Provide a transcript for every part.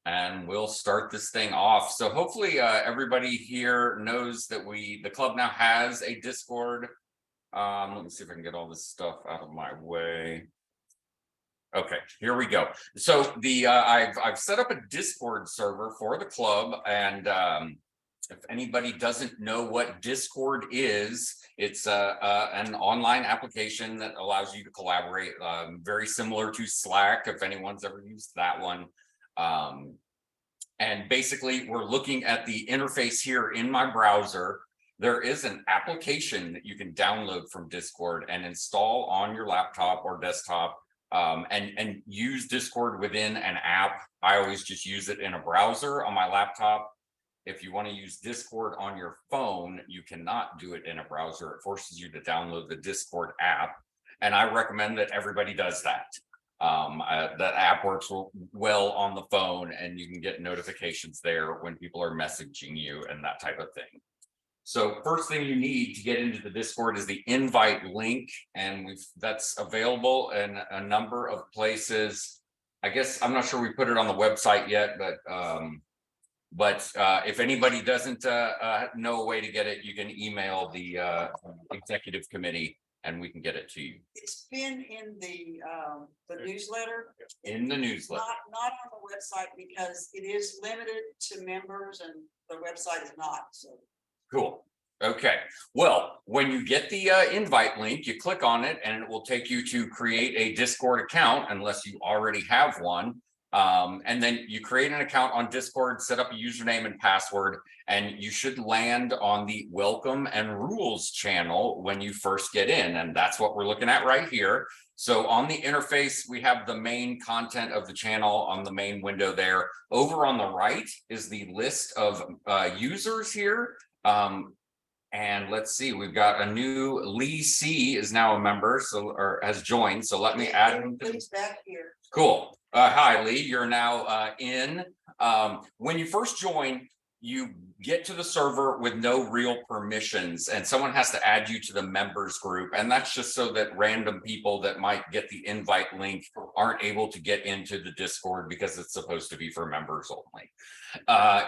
And we'll start this thing off. So hopefully everybody here knows that the club now has a Discord. Let me see if I can get all this stuff out of my way. Okay, here we go. So I've set up a Discord server for the club, and if anybody doesn't know what Discord is, it's an online application that allows you to collaborate, very similar to Slack, if anyone's ever used that one. And basically, we're looking at the interface here in my browser. There is an application that you can download from Discord and install on your laptop or desktop, and use Discord within an app. I always just use it in a browser on my laptop. If you want to use Discord on your phone, you cannot do it in a browser. It forces you to download the Discord app. And I recommend that everybody does that. That app works well on the phone, and you can get notifications there when people are messaging you and that type of thing. So first thing you need to get into the Discord is the invite link, and that's available in a number of places. I guess I'm not sure we put it on the website yet, but if anybody doesn't know a way to get it, you can email the executive committee and we can get it to you. It's been in the newsletter. In the newsletter. Not on the website because it is limited to members and the website is not. So cool. Okay. Well, when you get the invite link, you click on it and it will take you to create a Discord account unless you already have one. And then you create an account on Discord, set up a username and password, and you should land on the welcome and rules channel when you first get in. And that's what we're looking at right here. So on the interface, we have the main content of the channel on the main window there. Over on the right is the list of users here. And let's see, we've got a new Lee C is now a member, or has joined. So let me add him. He's back here. Cool. Hi, Lee. You're now in. When you first join, you get to the server with no real permissions, and someone has to add you to the members group. And that's just so that random people that might get the invite link aren't able to get into the Discord because it's supposed to be for members only.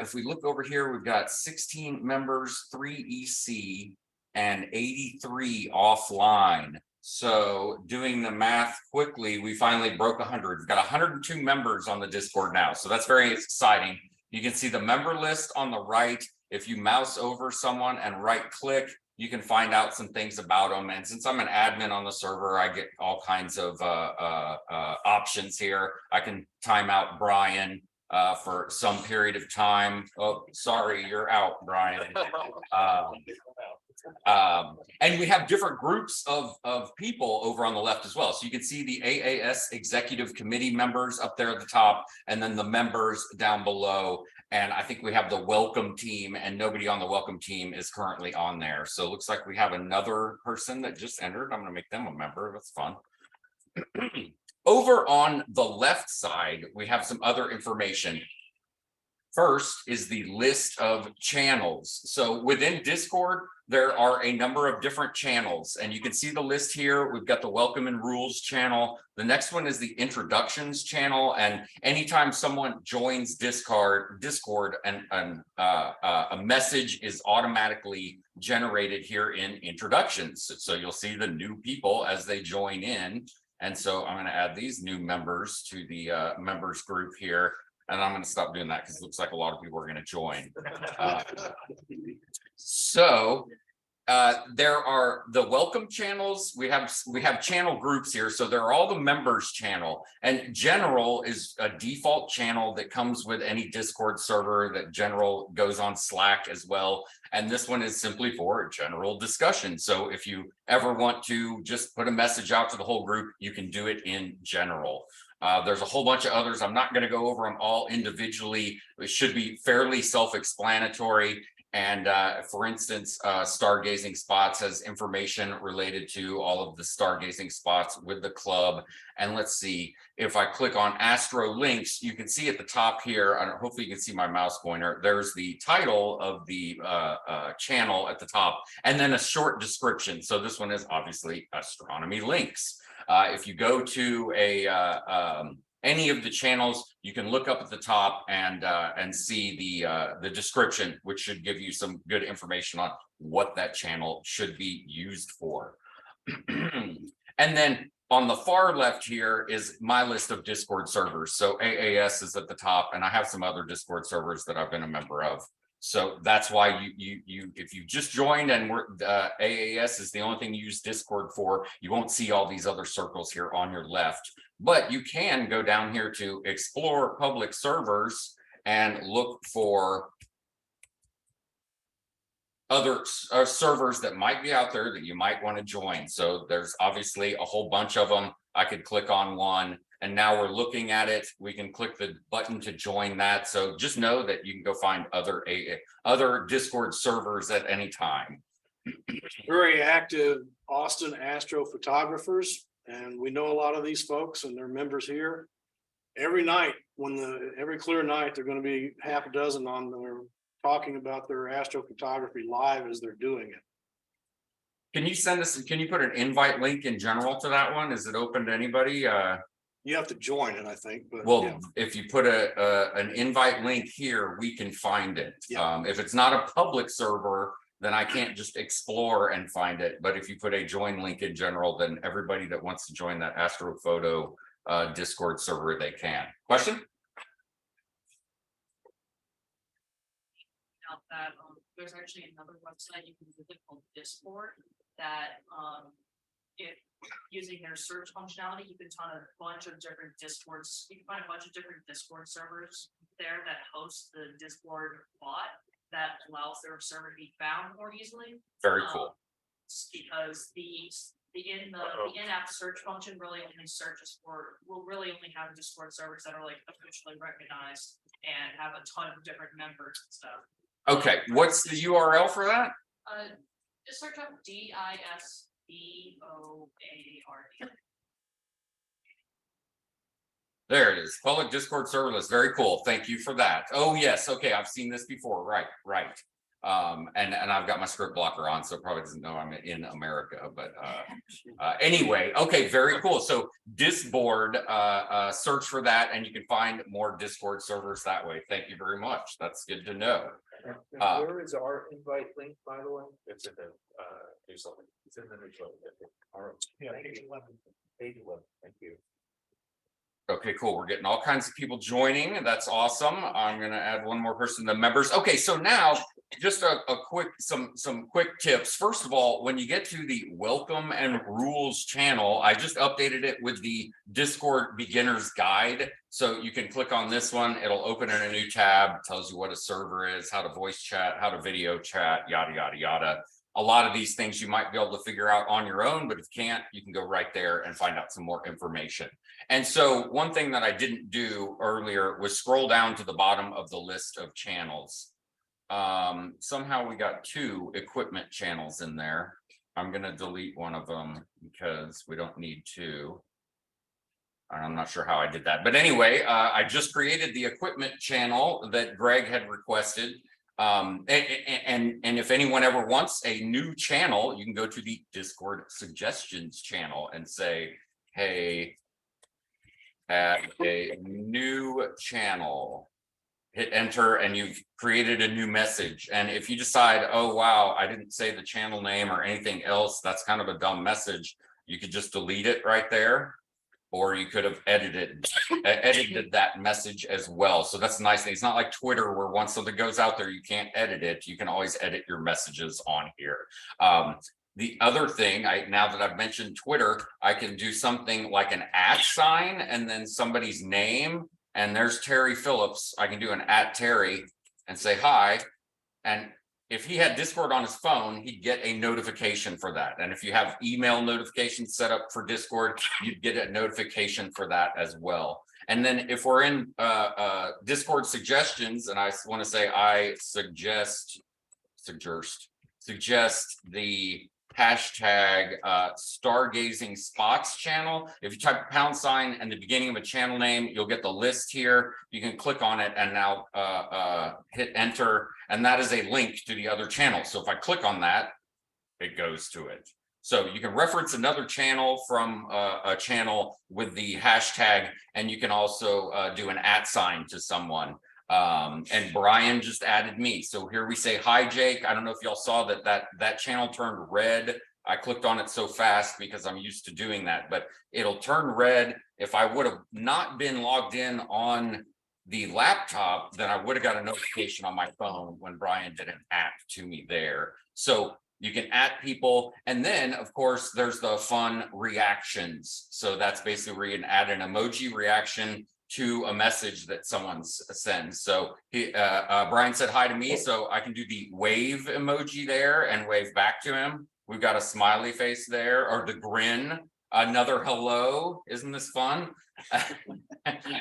If we look over here, we've got 16 members, 3 EC, and 83 offline. So doing the math quickly, we finally broke 100. We've got 102 members on the Discord now. So that's very exciting. You can see the member list on the right. If you mouse over someone and right click, you can find out some things about them. And since I'm an admin on the server, I get all kinds of options here. I can time out Brian for some period of time. Oh, sorry, you're out, Brian. And we have different groups of people over on the left as well. So you can see the AAS executive committee members up there at the top, and then the members down below. And I think we have the welcome team, and nobody on the welcome team is currently on there. So it looks like we have another person that just entered. I'm going to make them a member. That's fun. Over on the left side, we have some other information. First is the list of channels. So within Discord, there are a number of different channels, and you can see the list here. We've got the welcome and rules channel. The next one is the introductions channel. And anytime someone joins Discord, and a message is automatically generated here in introductions. So you'll see the new people as they join in. And so I'm going to add these new members to the members group here. And I'm going to stop doing that because it looks like a lot of people are going to join. There are the welcome channels. We have channel groups here. So there are all the members channel, and general is a default channel that comes with any Discord server. That general goes on Slack as well. And this one is simply for general discussion. So if you ever want to just put a message out to the whole group, you can do it in general. There's a whole bunch of others. I'm not going to go over them all individually. It should be fairly self-explanatory. And for instance, Stargazing Spots has information related to all of the stargazing spots with the club. And let's see, if I click on Astro Links, you can see at the top here, hopefully you can see my mouse pointer, there's the title of the channel at the top, and then a short description. So this one is obviously Astronomy Links. If you go to any of the channels, you can look up at the top and see the description, which should give you some good information on what that channel should be used for. And then on the far left here is my list of Discord servers. So AAS is at the top, and I have some other Discord servers that I've been a member of. So that's why you if you just joined and AAS is the only thing you use Discord for, you won't see all these other circles here on your left. But you can go down here to explore public servers and look for other servers that might be out there that you might want to join. So there's obviously a whole bunch of them. I could click on one, and now we're looking at it. We can click the button to join that. So just know that you can go find other Discord servers at any time. Very active Austin astrophotographers, and we know a lot of these folks and they're members here. Every night, every clear night, they're going to be half a dozen on there talking about their astrophotography live as they're doing it. Can you send us? Can you put an invite link in general to that one? Is it open to anybody? You have to join it, I think. But well, yeah. If you put an invite link here, we can find it. Yeah. If it's not a public server, then I can't just explore and find it. But if you put a join link in general, then everybody that wants to join that astrophoto Discord server, they can. Question? That there's actually another website you can visit called Discord that if using their search functionality, you can find a bunch of different Discords. You can find a bunch of different Discord servers there that host the Discord bot that allows their server to be found more easily. Very cool. Because the in-app search function really only searches for, will really only have Discord servers that are like officially recognized and have a ton of different members and stuff. Okay, what's the URL for that? Just search up DISBOARD. There it is. Public Discord server list. Very cool. Thank you for that. Oh yes. Okay, I've seen this before. Right. And I've got my script blocker on, so it probably doesn't know I'm in America. But anyway, okay, very cool. So Discord, search for that, and you can find more Discord servers that way. Thank you very much. That's good to know. Where is our invite link, by the way? It's in the newsletter. It's in the newsletter. Yeah, page 11. Page 11. Thank you. Okay, cool. We're getting all kinds of people joining. That's awesome. I'm going to add one more person to the members. Okay, so now just a quick, some quick tips. First of all, when you get to the welcome and rules channel, I just updated it with the Discord beginner's guide. So you can click on this one. It'll open in a new tab, tells you what a server is, how to voice chat, how to video chat, yada, yada, yada. A lot of these things you might be able to figure out on your own, but if you can't, you can go right there and find out some more information. And so one thing that I didn't do earlier was scroll down to the bottom of the list of channels. Somehow we got 2 equipment channels in there. I'm going to delete one of them because we don't need 2. I'm not sure how I did that. But anyway, I just created the equipment channel that Greg had requested. And if anyone ever wants a new channel, you can go to the Discord suggestions channel and say, hey, add a new channel, hit enter, and you've created a new message. And if you decide, oh, wow, I didn't say the channel name or anything else, that's kind of a dumb message, you could just delete it right there. Or you could have edited that message as well. So that's a nice thing. It's not like Twitter where once something goes out there, you can't edit it. You can always edit your messages on here. The other thing, now that I've mentioned Twitter, I can do something like an @ sign and then somebody's name. And there's Terry Phillips. I can do an @Terry and say hi. And if he had Discord on his phone, he'd get a notification for that. And if you have email notifications set up for Discord, you'd get a notification for that as well. And then if we're in Discord suggestions, and I want to say I suggest the hashtag stargazing spots channel. If you type # and the beginning of a channel name, you'll get the list here. You can click on it and now hit enter, and that is a link to the other channel. So if I click on that, it goes to it. So you can reference another channel from a channel with the hashtag, and you can also do an @ to someone. And Brian just added me. So here we say, hi, Jake. I don't know if y'all saw that channel turned red. I clicked on it so fast because I'm used to doing that, but it'll turn red. If I would have not been logged in on the laptop, then I would have got a notification on my phone when Brian did an @ to me there. So you can @ people, and then of course there's the fun reactions. So that's basically where you can add an emoji reaction to a message that someone sends. So Brian said hi to me, so I can do the wave emoji there and wave back to him. We've got a smiley face there, or the grin, another hello. Isn't this fun?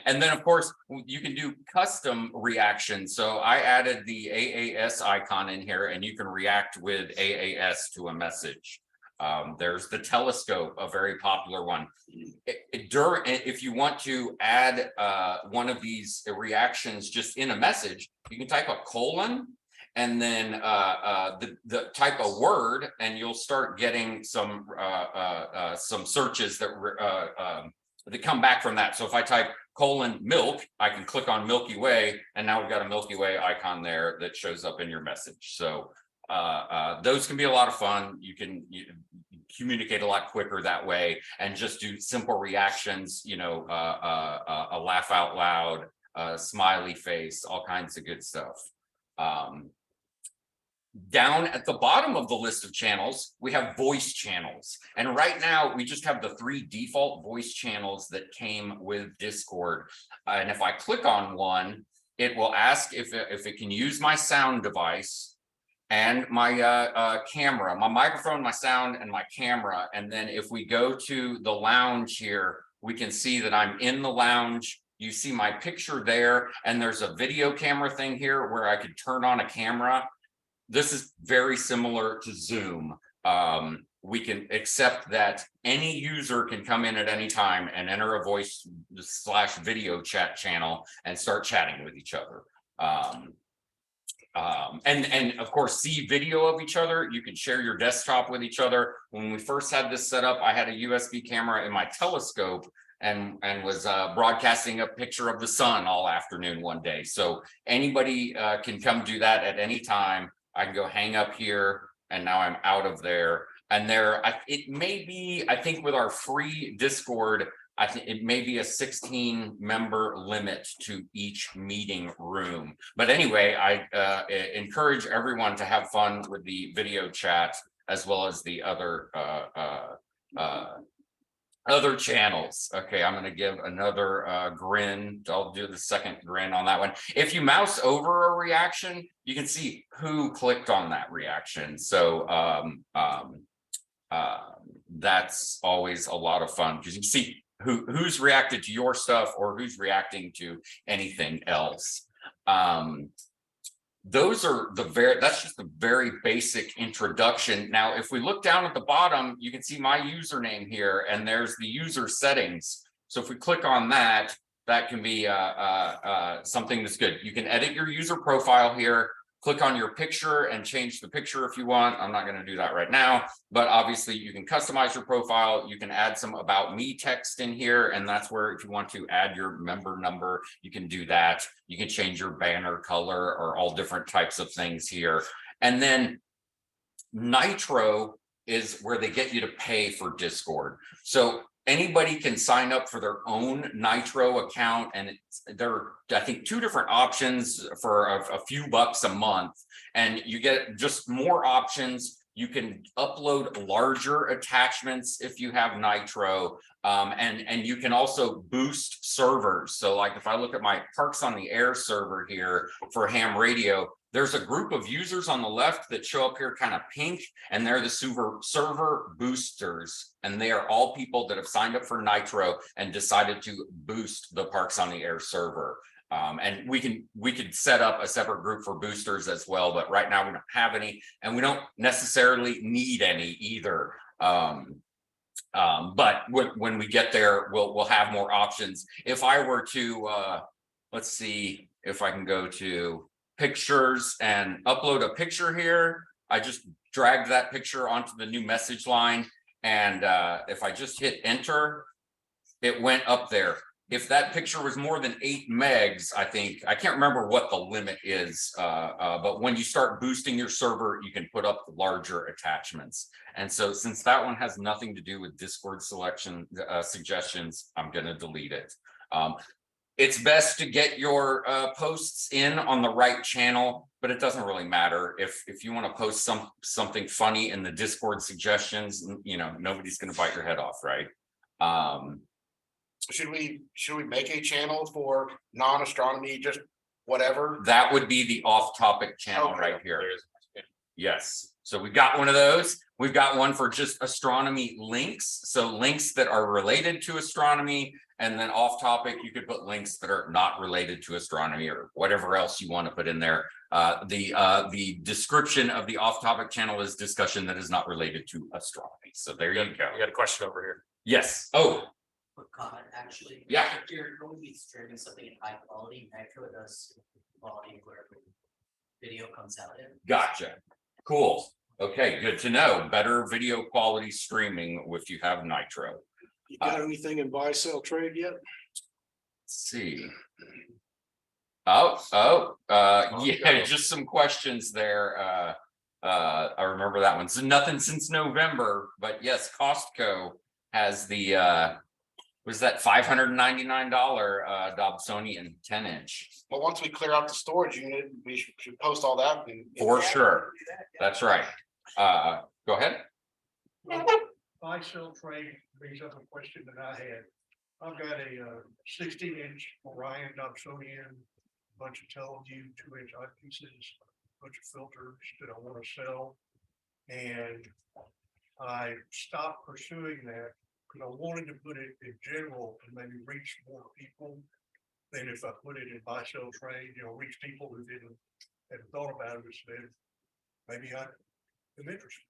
And then of course you can do custom reactions. So I added the AAS icon in here, and you can react with AAS to a message. There's the telescope, a very popular one. If you want to add one of these reactions just in a message, you can type a colon and then the type of word, and you'll start getting some searches that come back from that. So if I type colon milk, I can click on Milky Way, and now we've got a Milky Way icon there that shows up in your message. So those can be a lot of fun. You can communicate a lot quicker that way, and just do simple reactions, you know, a laugh out loud, smiley face, all kinds of good stuff. Down at the bottom of the list of channels, we have voice channels. And right now we just have the 3 default voice channels that came with Discord. And if I click on one, it will ask if it can use my sound device and my camera, my microphone, my sound, and my camera. And then if we go to the lounge here, we can see that I'm in the lounge. You see my picture there, and there's a video camera thing here where I could turn on a camera. This is very similar to Zoom. We can accept that any user can come in at any time and enter a voice/video chat channel and start chatting with each other. And of course, see video of each other. You can share your desktop with each other. When we first had this set up, I had a USB camera in my telescope and was broadcasting a picture of the sun all afternoon one day. So anybody can come do that at any time. I can go hang up here, and now I'm out of there. And it may be, I think with our free Discord, I think it may be a 16-member limit to each meeting room. But anyway, I encourage everyone to have fun with the video chat, as well as the other channels. Okay, I'm going to give another grin. I'll do the second grin on that one. If you mouse over a reaction, you can see who clicked on that reaction. So that's always a lot of fun, because you can see who's reacted to your stuff or who's reacting to anything else. Those are that's just the very basic introduction. Now, if we look down at the bottom, you can see my username here, and there's the user settings. So if we click on that, that can be something that's good. You can edit your user profile here, click on your picture and change the picture if you want. I'm not going to do that right now, but obviously you can customize your profile. You can add some about me text in here, and that's where if you want to add your member number, you can do that. You can change your banner color or all different types of things here. And then Nitro is where they get you to pay for Discord. So anybody can sign up for their own Nitro account, and there are, I think, 2 different options for a few bucks a month, and you get just more options. You can upload larger attachments if you have Nitro, and you can also boost servers. So like if I look at my Parks on the Air server here for ham radio, there's a group of users on the left that show up here kind of pink, and they're the server boosters. And they are all people that have signed up for Nitro and decided to boost the Parks on the Air server. And we could set up a separate group for boosters as well, but right now we don't have any, and we don't necessarily need any either. But when we get there, we'll have more options. If I were to, let's see if I can go to pictures and upload a picture here, I just dragged that picture onto the new message line. And if I just hit enter, it went up there. If that picture was more than 8 megs, I think, I can't remember what the limit is. But when you start boosting your server, you can put up larger attachments. And so since that one has nothing to do with Discord suggestions, I'm going to delete it. It's best to get your posts in on the right channel, but it doesn't really matter if you want to post something funny in the Discord suggestions, nobody's going to bite your head off, right? Should we make a channel for non-astronomy, just whatever? That would be the off-topic channel right here. Yes, so we've got one of those. We've got one for just astronomy links, so links that are related to astronomy, and then off topic, you could put links that are not related to astronomy or whatever else you want to put in there. The description of the off topic channel is discussion that is not related to astronomy. So there you go. You got a question over here. Yes. Oh, Quick comment, actually. Yeah. If you're going to be streaming something in high quality, Nitro does quality where video comes out in. gotcha. Cool. Okay, good to know. Better video quality streaming if you have Nitro. You got anything in buy, sell, trade yet? Let's see. Yeah, just some questions there. I remember that one. So nothing since November, but yes, Costco has the was that $599 Dobsonian 10-inch. Well, once we clear out the storage unit, we should post all that. For sure. That's right. Go ahead. Buy, sell, trade brings up a question that I had. I've got a 16-inch Orion Dobsonian, bunch of Teleview 2-inch eyepieces, bunch of filters that I want to sell. And I stopped pursuing that because I wanted to put it in general and maybe reach more people than if I put it in buy, sell, trade, reach people who hadn't thought about it, instead maybe I am interested.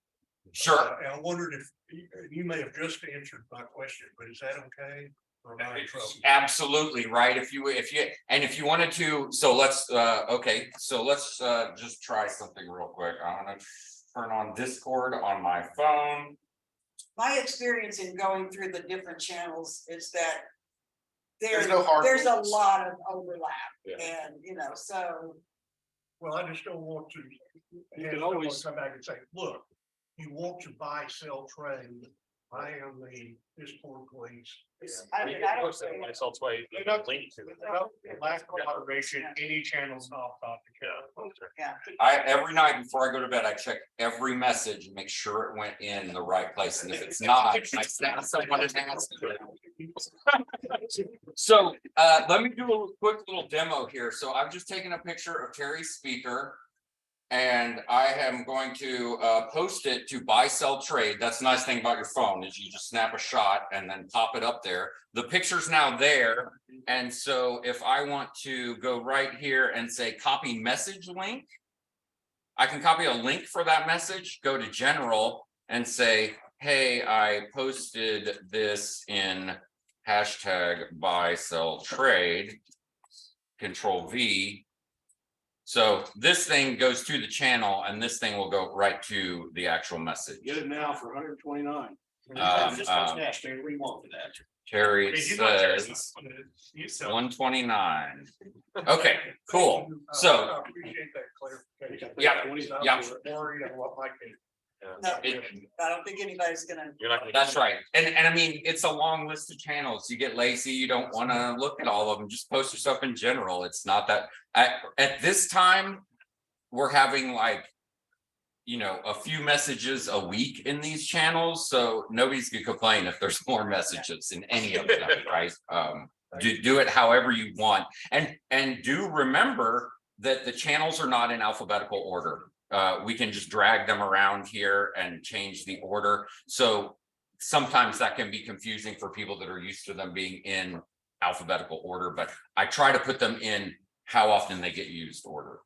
Sure. And I wondered if you may have just answered my question, but is that okay? Or am I in trouble? Absolutely right. If you wanted to, so let's just try something real quick. I'm gonna turn on Discord on my phone. My experience in going through the different channels is that there's no hard a rules. lot of overlap, Yeah. and so. Well, I just don't want to. You have can someone always- come back and say, look, you want to buy, sell, trade. I am the Discord police. I You mean, can I don't post it think- myself, way link to it. Lack of moderation, any channels off topic. Yeah, Every night before I go to bed, I check every message and make sure it went in the right place. And if it's not, I send someone an answer. So let me do a quick little demo here. So I've just taken a picture of Terry's speaker. And I am going to post it to buy, sell, trade. That's the nice thing about your phone is you just snap a shot and then pop it up there. The picture's now there. And so if I want to go right here and say copy message link, I can copy a link for that message, go to general and say, hey, I posted this in hashtag buy, sell, trade, Control V. So this thing goes to the channel and this thing will go right to the actual message. Get it now for 129. We want for that. Terry says 129. Okay, cool. So I appreciate that clarification. Yeah. Worried on what might be. no, it- I don't think anybody's gonna. You're not gonna. that's right. And I mean, it's a long list of channels. You get lazy, you don't want to look at all of them. Just post yourself in general. It's not that at this time, we're having like, a few messages a week in these channels. So nobody's gonna complain if there's more messages in any of them, right? Do it however you want. And do remember that the channels are not in alphabetical order. We can just drag them around here and change the order. So sometimes that can be confusing for people that are used to them being in alphabetical order, but I try to put them in how often they get used order.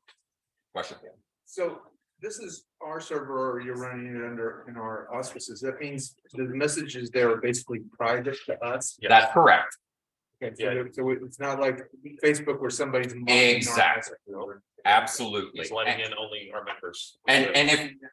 Question. So this is our server, you're running it under in our auspices. That means the messages there are basically private to us. That's correct. Okay, so it's not like Facebook where somebody's. monitoring our Exactly. message. Absolutely. He's letting in only our members. And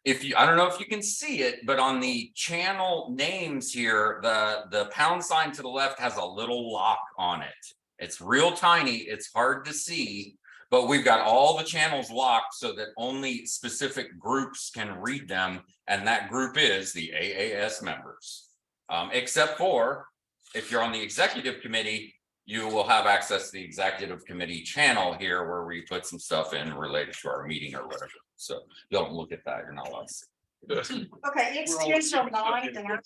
if you, I don't know if you can see it, but on the channel names here, the pound sign to the left has a little lock on it. It's real tiny, it's hard to see, but we've got all the channels locked so that only specific groups can read them, and that group is the AAS members. Except for if you're on the executive committee, you will have access to the executive committee channel here where we put some stuff in related to our meeting or whatever. So don't look at that, you're not allowed to see. Okay, it's 10:09, and I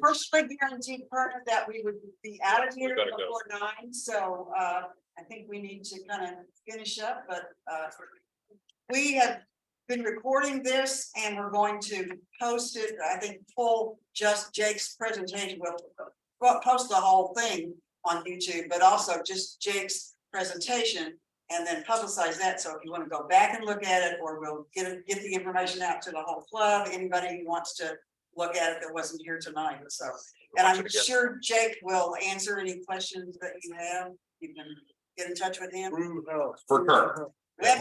personally guarantee partner that we would be out of here gotta go. before 9, so I think we need to kind of finish up, but we have been recording this and we're going to post it, I think, full, just Jake's presentation, we'll post the whole thing on YouTube, but also just Jake's presentation and then publicize that. So if you want to go back and look at it, or we'll get the information out to the whole club, anybody who wants to look at it that wasn't here tonight. So, and I'm sure Jake will answer any questions that you have. You can get in touch with him. For sure.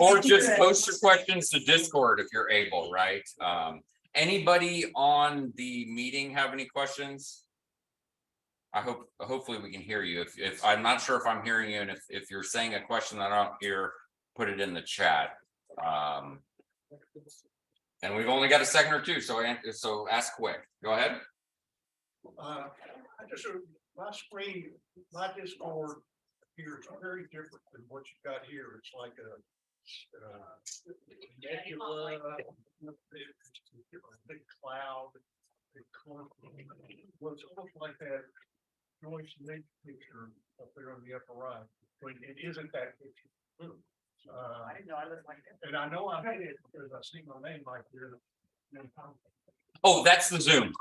Or just post your questions to Discord if you're able, right? Anybody on the meeting have any questions? Hopefully we can hear you. If I'm not sure if I'm hearing you, and if you're saying a question that I don't hear, put it in the chat. And we've only got a second or two, so ask quick. Go ahead. I just, my screen, my Discord here is very different than what you got here. It's like a nebula, big cloud, big clump. What's almost like that Joyce Lake picture up there on the upper right, but it isn't that picture. I didn't know I looked like that. And I know I had it because I see my name right there. Oh, that's the Zoom.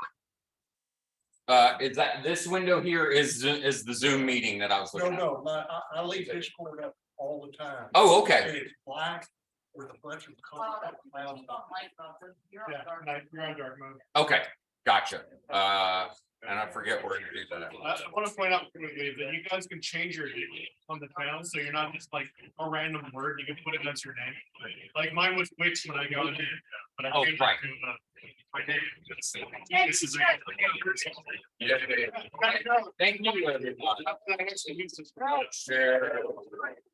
Is that this window here is the Zoom meeting that I was looking at? No, I leave Discord up all the time. Oh, okay. And it's black with a bunch of colors. You're on Yeah, dark. you're on dark mode. Okay, gotcha. And I forget where to do that. I want to point out quickly that you guys can change your name on the town, so you're not just like a random word. You can put it as your name. Like mine was Wix when I got it, but I Oh, changed right. it to my name. This is Thank you, everyone. a.